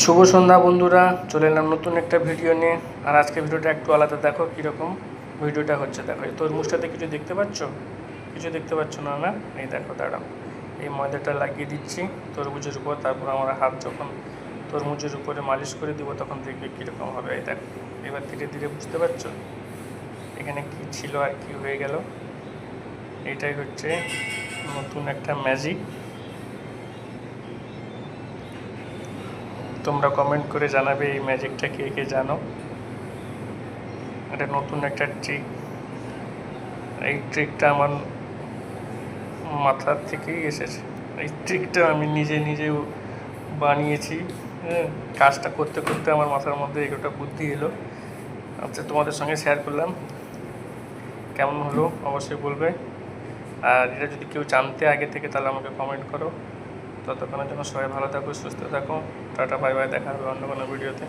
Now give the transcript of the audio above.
শুভ সন্ধ্যা বন্ধুরা, চলে এলাম নতুন একটা ভিডিও নিয়ে। আর আজকে ভিডিওটা একটু আলাদা, দেখো কীরকম ভিডিওটা হচ্ছে। দেখো এই তরমুজটাতে কিছু দেখতে পাচ্ছ? কিছু দেখতে পাচ্ছ না? না, এই দেখো, দাঁড়াও, এই ময়দাটা লাগিয়ে দিচ্ছি তরমুজের উপর। তারপর আমার হাত যখন তরমুজের উপরে মালিশ করে দিব তখন দেখবে কীরকম হবে। এই দেখো, এবার ধীরে ধীরে বুঝতে পারছো এখানে কি ছিল আর কি হয়ে গেল। এটাই হচ্ছে নতুন একটা ম্যাজিক। তোমরা কমেন্ট করে জানাবে এই ম্যাজিকটা কে কে জানো। এটা নতুন একটা ট্রিক। এই ট্রিকটা আমার মাথার থেকেই এসেছে। এই ট্রিকটা আমি নিজে বানিয়েছি। হ্যাঁ, কাজটা করতে করতে আমার মাথার মধ্যে একটা বুদ্ধি এলো। আচ্ছা, তোমাদের সঙ্গে শেয়ার করলাম। কেমন হলো অবশ্যই বলবে। আর এটা যদি কেউ জানতে আগে থেকে তাহলে আমাকে কমেন্ট করো। ততক্ষণের জন্য সবাই ভালো থাকো, সুস্থ থাকো। টাটা, বাই বাই, দেখা হবে অন্য কোনো ভিডিওতে।